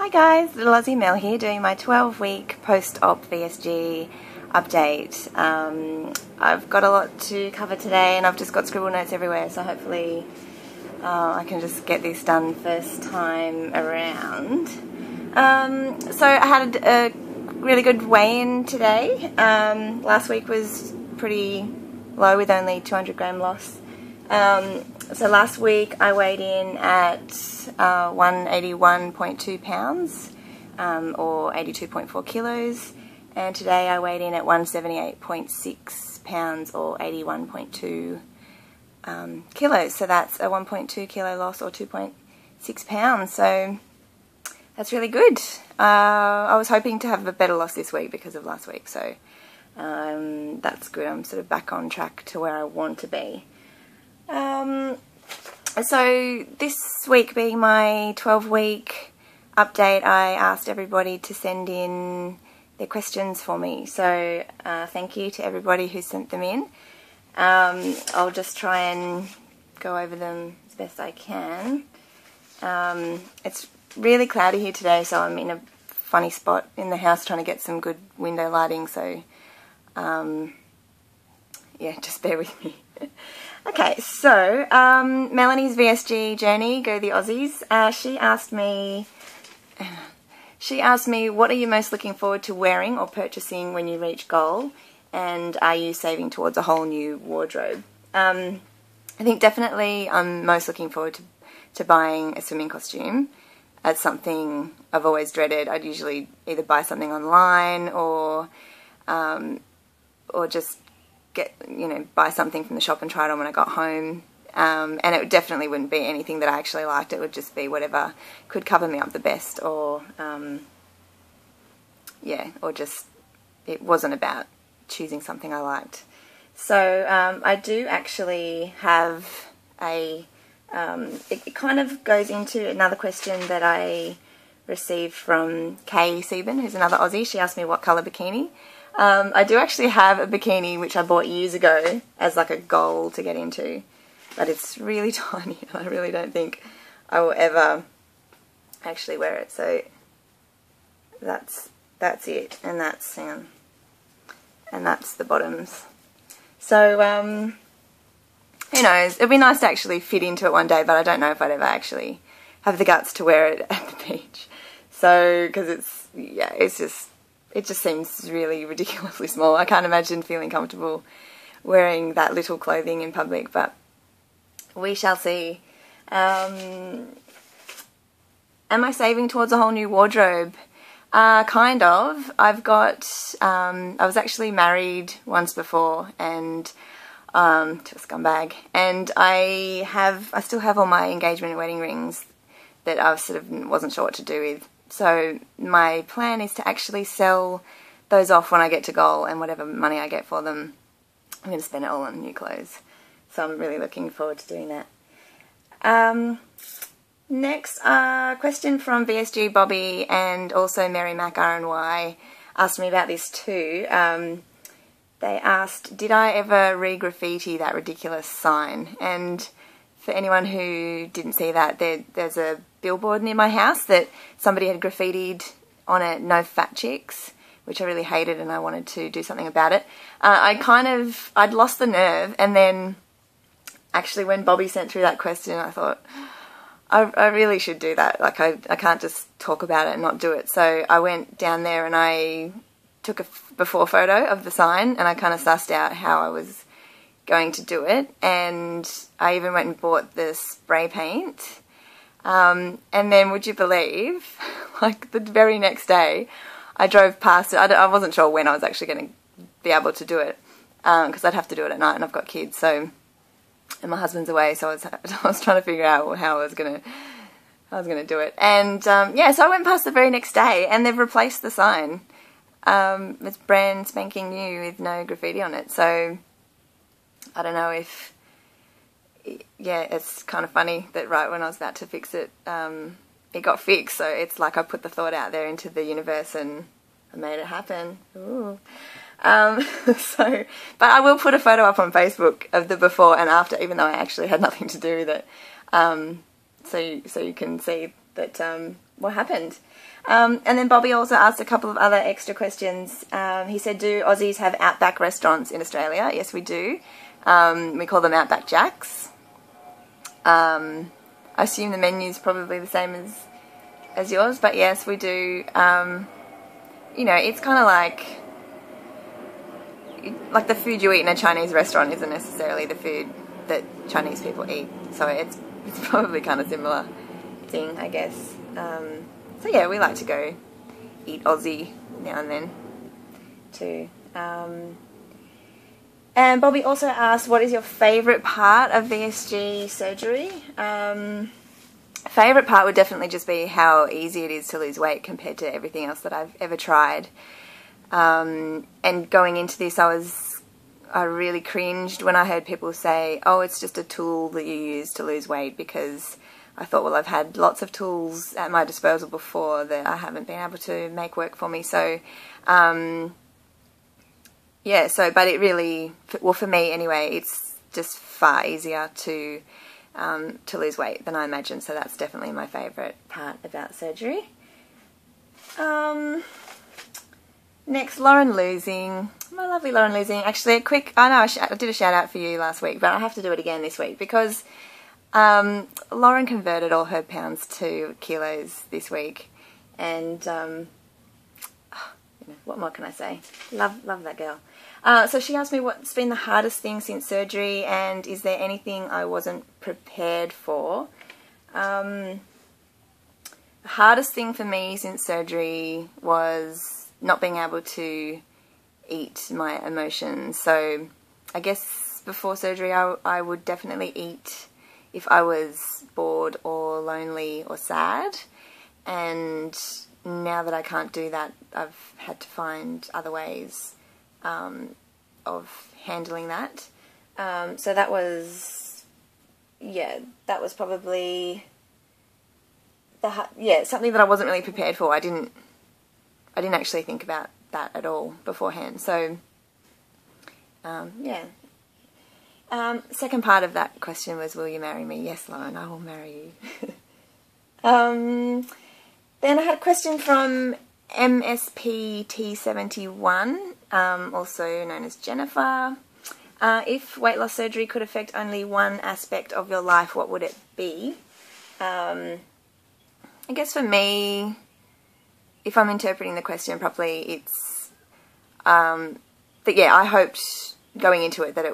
Hi guys, Littleaussiemel here doing my 12-week post-op VSG update. I've got a lot to cover today and I've just got scribble notes everywhere, so hopefully I can just get this done first time around. So I had a really good weigh-in today. Last week was pretty low with only 200 gram loss. So last week I weighed in at 181.2 pounds or 82.4 kilos, and today I weighed in at 178.6 pounds or 81.2 kilos. So that's a 1.2 kilo loss or 2.6 pounds. So that's really good. I was hoping to have a better loss this week because of last week, so that's good. I'm sort of back on track to where I want to be. So this week being my 12-week update, I asked everybody to send in their questions for me. So thank you to everybody who sent them in. I'll just try and go over them as best I can. It's really cloudy here today, so I'm in a funny spot in the house trying to get some good window lighting, so yeah, just bear with me. Okay, so Melanie's VSG journey, go the Aussies. She asked me, what are you most looking forward to wearing or purchasing when you reach goal, and are you saving towards a whole new wardrobe? I think definitely I'm most looking forward to buying a swimming costume. That's something I've always dreaded. I'd usually either buy something online or just buy something from the shop and try it on when I got home. And it definitely wouldn't be anything that I actually liked. It would just be whatever could cover me up the best, or or just, it wasn't about choosing something I liked. So I do actually have a, it kind of goes into another question that I received from Kay Sieben, who's another Aussie. She asked me what colour bikini. I do actually have a bikini which I bought years ago as like a goal to get into, but it's really tiny and I really don't think I will ever actually wear it. So that's it, and that's and that's the bottoms. So who knows? It'd be nice to actually fit into it one day, but I don't know if I'd ever actually have the guts to wear it at the beach. So because it just seems really ridiculously small. I can't imagine feeling comfortable wearing that little clothing in public, but we shall see. Am I saving towards a whole new wardrobe? Kind of. I've got, I was actually married once before, and to a scumbag, and I still have all my engagement and wedding rings that I sort of wasn't sure what to do with. So my plan is to actually sell those off when I get to goal, and whatever money I get for them, I'm going to spend it all on new clothes. So I'm really looking forward to doing that. Next, question from VSG Bobby and also Mary Mac RNY asked me about this too. They asked, did I ever re-graffiti that ridiculous sign? And for anyone who didn't see that, there's a billboard near my house that somebody had graffitied on it, "No fat chicks," which I really hated, and I wanted to do something about it. I'd lost the nerve, and then actually when Bobby sent through that question, I thought, I really should do that. Like, I can't just talk about it and not do it. So I went down there and I took a before photo of the sign, and I kind of sussed out how I was going to do it, and I even went and bought the spray paint. And then, would you believe, like the very next day, I drove past it. I wasn't sure when I was actually going to be able to do it, because I'd have to do it at night, and I've got kids, so, and my husband's away, so I was trying to figure out how I was going to do it. And yeah, so I went past the very next day, and they've replaced the sign. It's brand spanking new with no graffiti on it. So I don't know if, yeah, it's kind of funny that right when I was about to fix it, it got fixed. So it's like I put the thought out there into the universe and I made it happen. Ooh. But I will put a photo up on Facebook of the before and after, even though I actually had nothing to do with it. So you can see that what happened. And then Bobby also asked a couple of other extra questions. He said, do Aussies have Outback restaurants in Australia? Yes, we do. We call them Outback Jacks. I assume the menu's probably the same as yours, but yes, we do. You know, it's kind of like the food you eat in a Chinese restaurant isn't necessarily the food that Chinese people eat. So it's probably kind of similar thing, I guess. So yeah, we like to go eat Aussie now and then too. And Bobby also asked, what is your favourite part of VSG surgery? Favourite part would definitely just be how easy it is to lose weight compared to everything else that I've ever tried. And going into this, I really cringed when I heard people say, oh, it's just a tool that you use to lose weight, because I thought, well, I've had lots of tools at my disposal before that I haven't been able to make work for me. So, yeah, but it really, well, for me anyway, it's just far easier to lose weight than I imagined. So that's definitely my favourite part about surgery. Next, Lauren Losing. My lovely Lauren Losing. Actually, I know I did a shout out for you last week, but I have to do it again this week because Lauren converted all her pounds to kilos this week, and what more can I say? Love that girl. So she asked me what's been the hardest thing since surgery, and is there anything I wasn't prepared for? The hardest thing for me since surgery was not being able to eat my emotions. So I guess before surgery I would definitely eat if I was bored or lonely or sad, and now that I can't do that, I've had to find other ways of handling that. So that was probably something that I wasn't really prepared for. I didn't actually think about that at all beforehand. So second part of that question was, will you marry me? Yes, Lauren, I will marry you. Then I had a question from MSPT71, also known as Jennifer. If weight loss surgery could affect only one aspect of your life, what would it be? I guess for me, if I'm interpreting the question properly, it's that I hoped going into it that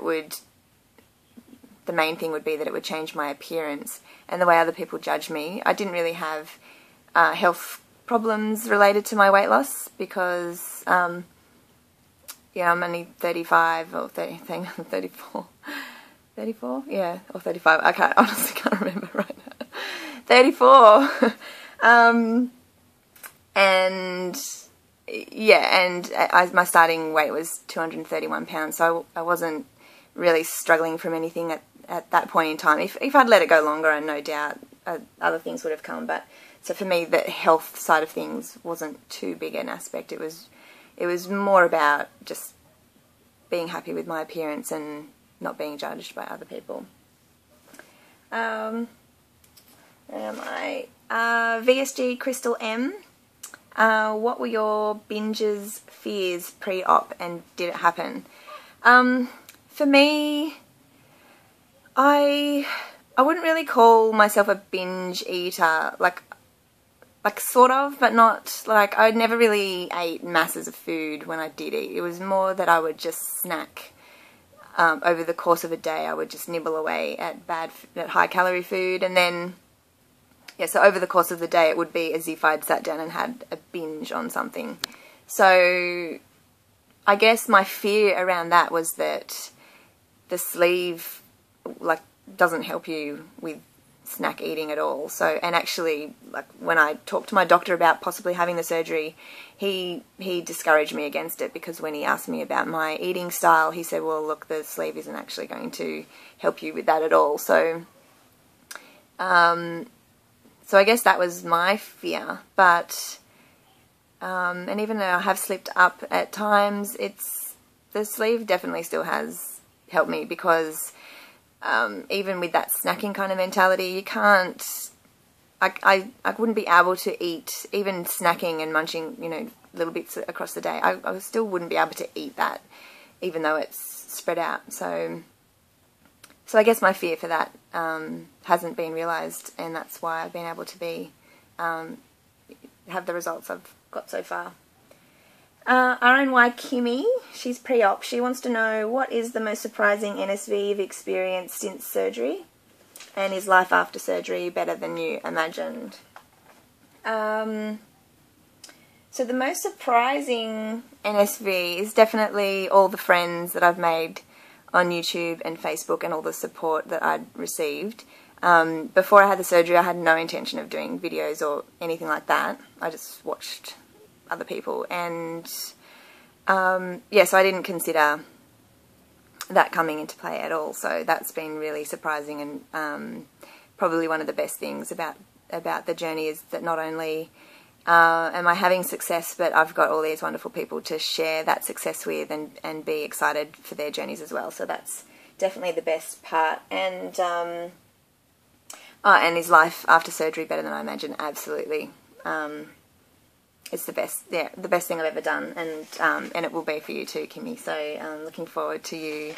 the main thing would be that it would change my appearance and the way other people judge me. I didn't really have health problems related to my weight loss because I'm only 35 or 34. 34? Yeah, or 35. I honestly can't remember right now. 34. My starting weight was 231 pounds, so I wasn't really struggling from anything at that point in time. If I'd let it go longer, no doubt other things would have come. But so for me, the health side of things wasn't too big an aspect. It was more about just being happy with my appearance and not being judged by other people. VSG Crystal M. What were your binges, fears pre-op, and did it happen? For me, I wouldn't really call myself a binge eater, like sort of, but not, like, I never really ate masses of food when I did eat. It was more that I would just snack. Over the course of a day, I would just nibble away at high-calorie food, and then, so over the course of the day, it would be as if I'd sat down and had a binge on something. So I guess my fear around that was that the sleeve, doesn't help you with snack eating at all. So, and actually, when I talked to my doctor about possibly having the surgery, he discouraged me against it, because when he asked me about my eating style, he said, well, look, the sleeve isn't actually going to help you with that at all. So, so I guess that was my fear. But, and even though I have slipped up at times, the sleeve definitely still has helped me, because even with that snacking kind of mentality, you can't I wouldn't be able to eat, even snacking and munching, you know, little bits across the day. I still wouldn't be able to eat that, even though it's spread out. So I guess my fear for that hasn't been realised, and that's why I've been able to be have the results I've got so far. RNY Kimmy, she's pre-op. She wants to know, what is the most surprising NSV you've experienced since surgery? And is life after surgery better than you imagined? So the most surprising NSV is definitely all the friends that I've made on YouTube and Facebook, and all the support that I'd received. Before I had the surgery, I had no intention of doing videos or anything like that. I just watched other people, and yeah, so I didn't consider that coming into play at all. So that's been really surprising, and probably one of the best things about the journey is that not only am I having success, but I've got all these wonderful people to share that success with, and be excited for their journeys as well. So that's definitely the best part. And and is life after surgery better than I imagined? Absolutely. It's the best, yeah, the best thing I've ever done, and it will be for you too, Kimmy. So looking forward to you,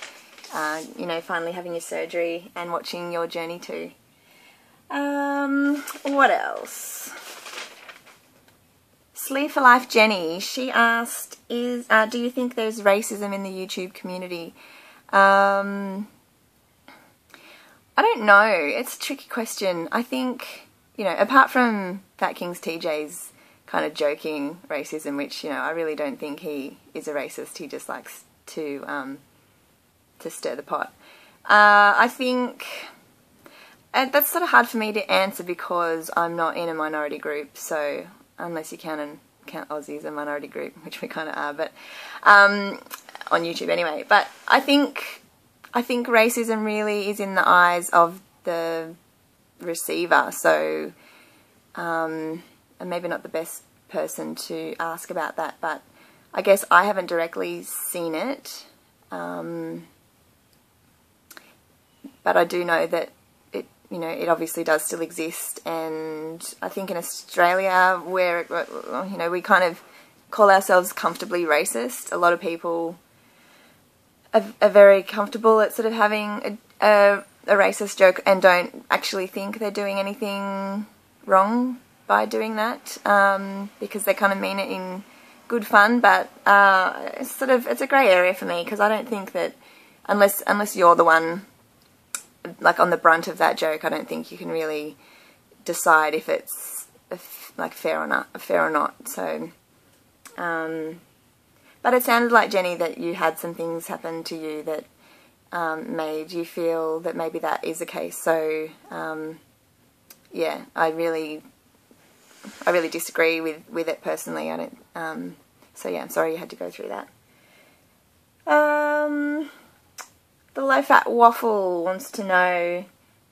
you know, finally having your surgery and watching your journey too. What else? Sleeve for Life Jenny, she asked, do you think there's racism in the YouTube community? I don't know. It's a tricky question. I think, you know, apart from Fat King's TJ's kind of joking racism, which, you know, I really don't think he is a racist. He just likes to stir the pot. I think that's sort of hard for me to answer because I'm not in a minority group. So unless you count Aussies a minority group, which we kind of are, but on YouTube anyway. But I think racism really is in the eyes of the receiver. So and maybe not the best person to ask about that, but I guess I haven't directly seen it. But I do know that it, you know, it obviously does still exist, and I think in Australia, where you know, we kind of call ourselves comfortably racist. A lot of people are very comfortable at sort of having a racist joke and don't actually think they're doing anything wrong by doing that, because they kind of mean it in good fun. But it's a grey area for me, because I don't think that unless you're the one like on the brunt of that joke, I don't think you can really decide if it's like fair or not. So but it sounded like, Jenny, that you had some things happen to you that made you feel that maybe that is the case. So yeah, I really disagree with it personally. I don't. So yeah, I'm sorry you had to go through that. The Low Fat Waffle wants to know,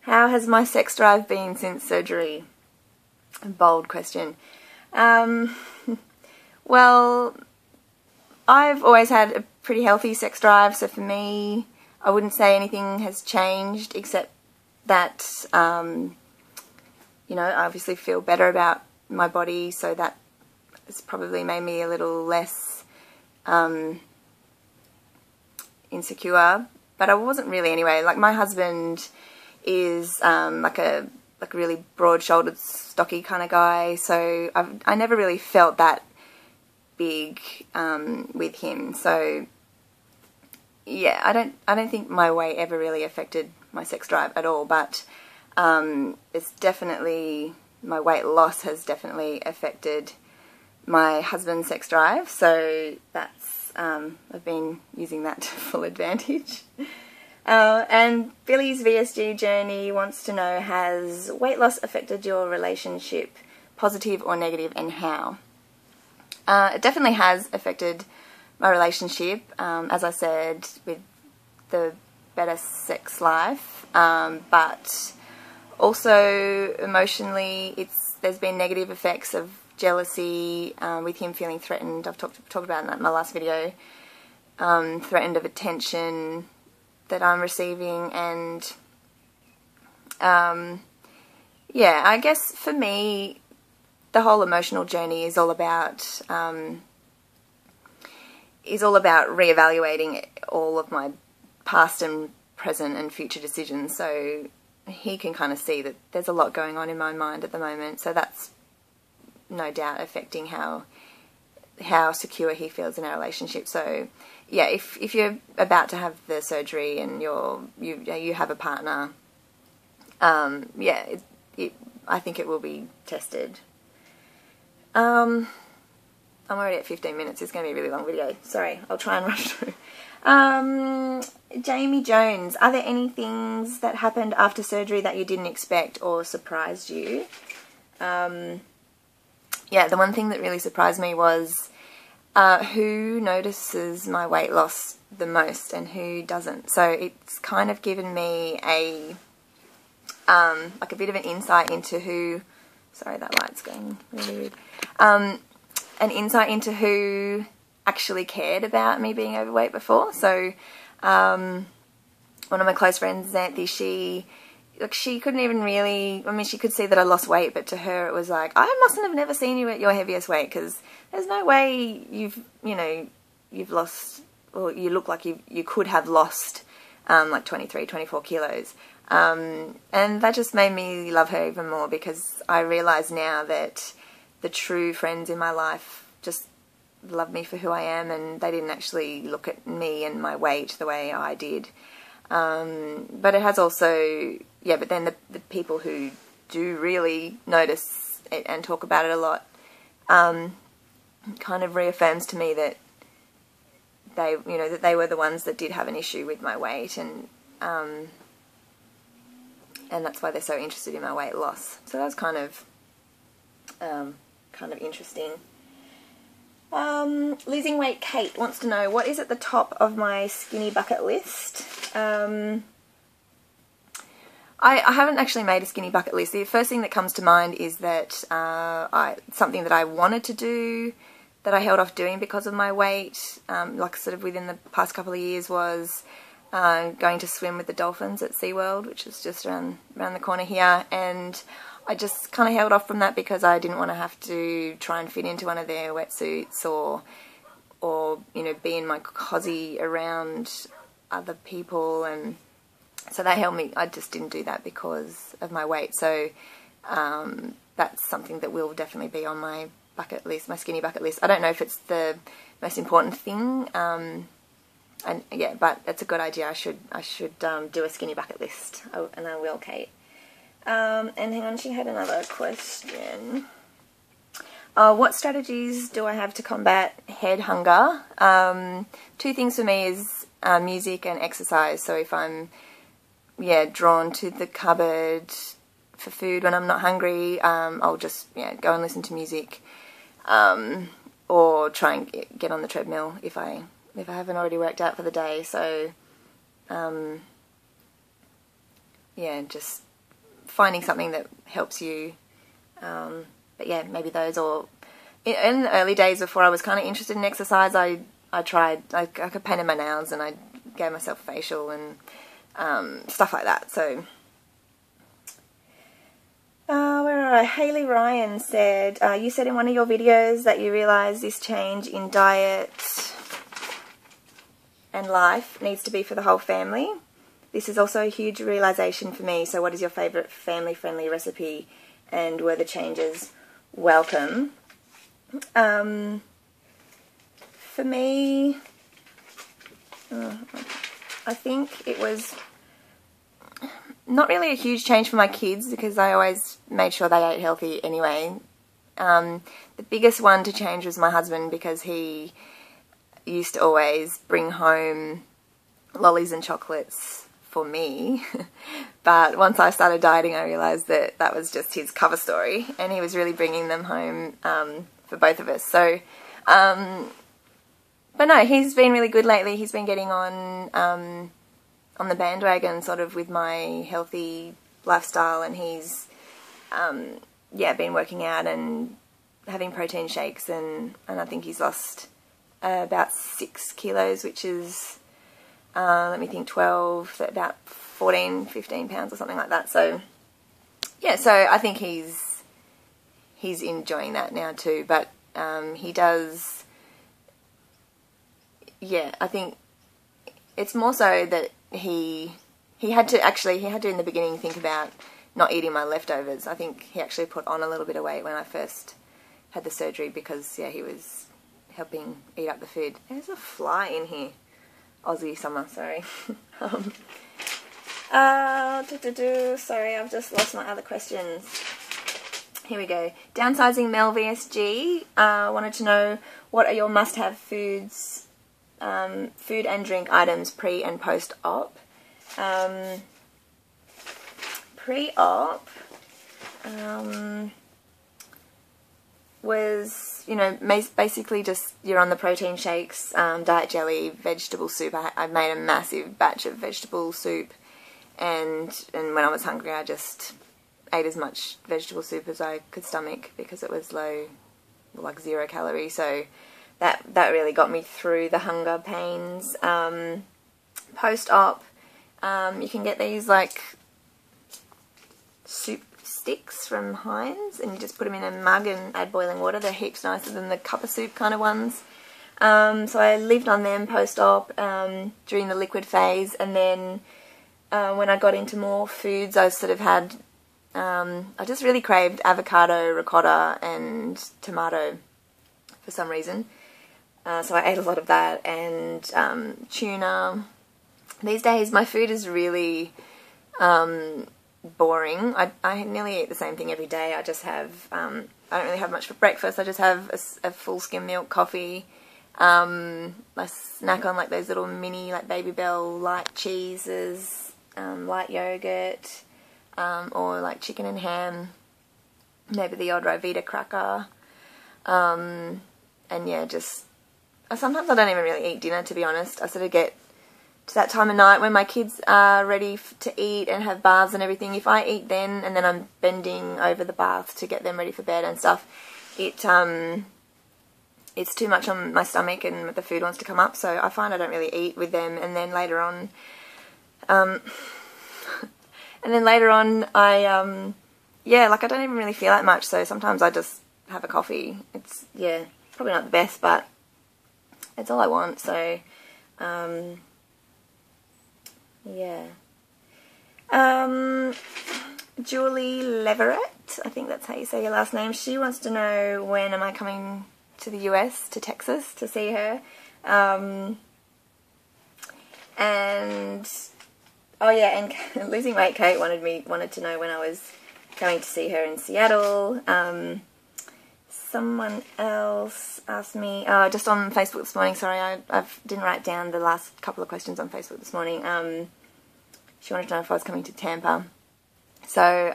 how has my sex drive been since surgery? A bold question. Well, I've always had a pretty healthy sex drive, so for me, I wouldn't say anything has changed, except that you know, I obviously feel better about my body, so that has probably made me a little less insecure. But I wasn't really anyway. Like, my husband is like a really broad-shouldered, stocky kind of guy, so I never really felt that big with him. So yeah, I don't think my weight ever really affected my sex drive at all. But it's definitely, my weight loss has definitely affected my husband's sex drive, so that's I've been using that to full advantage. And Billy's VSG journey wants to know, has weight loss affected your relationship, positive or negative, and how? It definitely has affected my relationship, as I said, with the better sex life, but also emotionally, there's been negative effects of jealousy, with him feeling threatened. I've talked about that in my last video. Threatened of attention that I'm receiving, and yeah, I guess for me, the whole emotional journey is all about reevaluating all of my past and present and future decisions. So he can kind of see that there's a lot going on in my mind at the moment. So that's no doubt affecting how secure he feels in our relationship. So yeah, if you're about to have the surgery and you have a partner, yeah, I think it will be tested. I'm already at 15 minutes. It's going to be a really long video. Sorry, I'll try and rush through. Jamie Jones, are there any things that happened after surgery that you didn't expect or surprised you? Yeah, the one thing that really surprised me was who notices my weight loss the most and who doesn't. So it's kind of given me like a bit of an insight into who, sorry, that light's going really weird, an insight into who actually cared about me being overweight before. So one of my close friends, Xanthi, she couldn't even really, I mean, she could see that I lost weight, but to her it was like, I mustn't have never seen you at your heaviest weight, because there's no way you've lost, or you look like you could have lost like 23, 24 kilos. And that just made me love her even more, because I realise now that the true friends in my life just love me for who I am, and they didn't actually look at me and my weight the way I did. But it has also, yeah, but then the people who do really notice it and talk about it a lot, kind of reaffirms to me that they were the ones that did have an issue with my weight, and that's why they're so interested in my weight loss. So that was kind of interesting. Losing weight Kate wants to know, what is at the top of my skinny bucket list? I haven't actually made a skinny bucket list. The first thing that comes to mind is that something that I wanted to do that I held off doing because of my weight, like sort of within the past couple of years, was going to swim with the dolphins at SeaWorld, which is just around the corner here, and I just kind of held off from that because I didn't want to have to try and fit into one of their wetsuits or be in my cosy around other people, and so that held me. I just didn't do that because of my weight. So that's something that will definitely be on my bucket list, my skinny bucket list. I don't know if it's the most important thing, and yeah, but it's a good idea. I should do a skinny bucket list, and I will, Kate. And hang on, she had another question. What strategies do I have to combat head hunger? Two things for me is music and exercise. So if I'm drawn to the cupboard for food when I'm not hungry, I'll just go and listen to music, or try and get on the treadmill if I haven't already worked out for the day. So just finding something that helps you. But yeah, maybe those, or in the early days before I was kind of interested in exercise, I could paint my nails and I gave myself a facial and stuff like that. So where are I? Haley Ryan said, you said in one of your videos that you realised this change in diet and life needs to be for the whole family. This is also a huge realisation for me. So what is your favourite family-friendly recipe, and were the changes welcome? For me, I think it was not really a huge change for my kids, because I always made sure they ate healthy anyway. The biggest one to change was my husband, because he used to always bring home lollies and chocolates for me, but once I started dieting I realised that that was just his cover story, and he was really bringing them home for both of us. So but no, he's been really good lately. He's been getting on the bandwagon sort of with my healthy lifestyle, and he's been working out and having protein shakes, and I think he's lost about 6 kilos, which is let me think, 12, about 14, 15 pounds or something like that. So yeah, so I think he's enjoying that now too, but he does, yeah, I think it's more so that he had to in the beginning think about not eating my leftovers. I think he actually put on a little bit of weight when I first had the surgery because, yeah, he was helping eat up the food. There's a fly in here. Aussie summer, sorry. Sorry, I've just lost my other questions. Here we go. Downsizing Mel VSG wanted to know, what are your must-have foods, food and drink items pre and post-op? Pre-op was, you know, basically just you're on the protein shakes, diet jelly, vegetable soup. I made a massive batch of vegetable soup, and when I was hungry I just ate as much vegetable soup as I could stomach because it was low, like 0 calorie, so that really got me through the hunger pains. Post-op, you can get these like soup sticks from Heinz, and you just put them in a mug and add boiling water. They're heaps nicer than the cup of soup kind of ones. So I lived on them post-op during the liquid phase, and then when I got into more foods, I sort of had, I just really craved avocado, ricotta and tomato for some reason. So I ate a lot of that, and tuna. These days my food is really boring. I nearly eat the same thing every day. I just have, I don't really have much for breakfast. I just have a full skim milk coffee. I snack on like those little mini, like Baby Bell light cheeses, light yogurt, or like chicken and ham, maybe the odd Rivita cracker. And yeah, just, sometimes I don't even really eat dinner, to be honest. I sort of get to that time of night when my kids are ready to eat and have baths and everything. If I eat then, and then I'm bending over the bath to get them ready for bed and stuff, it's too much on my stomach and the food wants to come up, so I find I don't really eat with them. And then later on, yeah, like I don't even really feel that much, so sometimes I just have a coffee. It's, yeah, probably not the best, but it's all I want, so yeah. Julie Leverett, I think that's how you say your last name. She wants to know, when am I coming to the US, to Texas, to see her? And oh yeah, and losing weight Kate wanted to know when I was coming to see her in Seattle. Someone else asked me, just on Facebook this morning, sorry, I didn't write down the last couple of questions on Facebook this morning. She wanted to know if I was coming to Tampa. So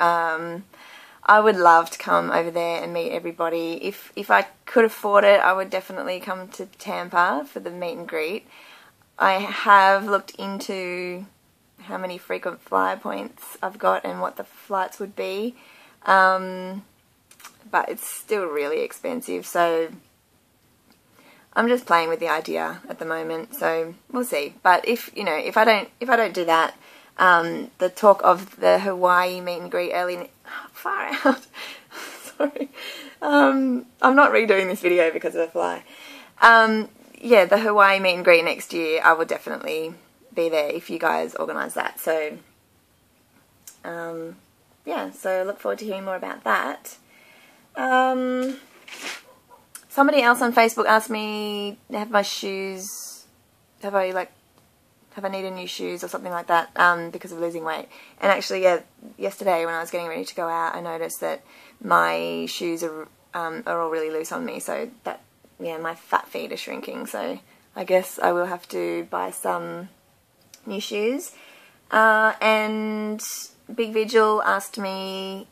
I would love to come over there and meet everybody. If I could afford it, I would definitely come to Tampa for the meet and greet. I have looked into how many frequent flyer points I've got and what the flights would be. But it's still really expensive, so I'm just playing with the idea at the moment, so we'll see. But if I don't do that, the talk of the Hawaii meet and greet far out. Sorry. I'm not redoing this video because of the fly. Yeah, the Hawaii meet and greet next year, I will definitely be there if you guys organise that. So, yeah, so look forward to hearing more about that. Somebody else on Facebook asked me, have I needed new shoes or something like that, because of losing weight. And actually, yeah, yesterday when I was getting ready to go out, I noticed that my shoes are all really loose on me, so that, yeah, my fat feet are shrinking, so I guess I will have to buy some new shoes. And Big Vigil asked me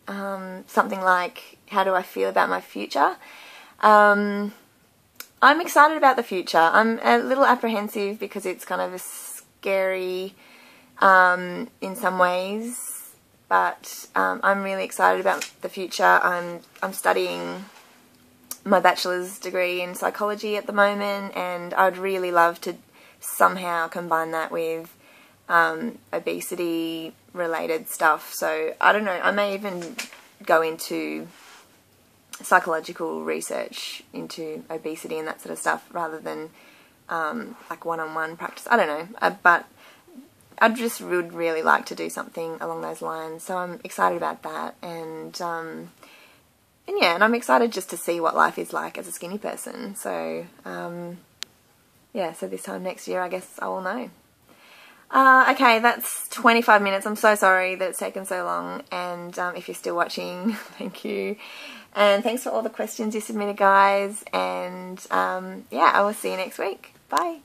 something like, how do I feel about my future? I'm excited about the future. I'm a little apprehensive because it's kind of a scary in some ways, but I'm really excited about the future. I'm studying my bachelor's degree in psychology at the moment, and I'd really love to somehow combine that with obesity related stuff. So I don't know, I may even go into psychological research into obesity and that sort of stuff rather than like one-on-one practice. I don't know, but I just would really like to do something along those lines. So I'm excited about that, and yeah, and I'm excited just to see what life is like as a skinny person. So yeah, so this time next year I guess I will know. Okay, that's 25 minutes. I'm so sorry that it's taken so long, and if you're still watching, thank you. And thanks for all the questions you submitted, guys, and yeah, I will see you next week. Bye.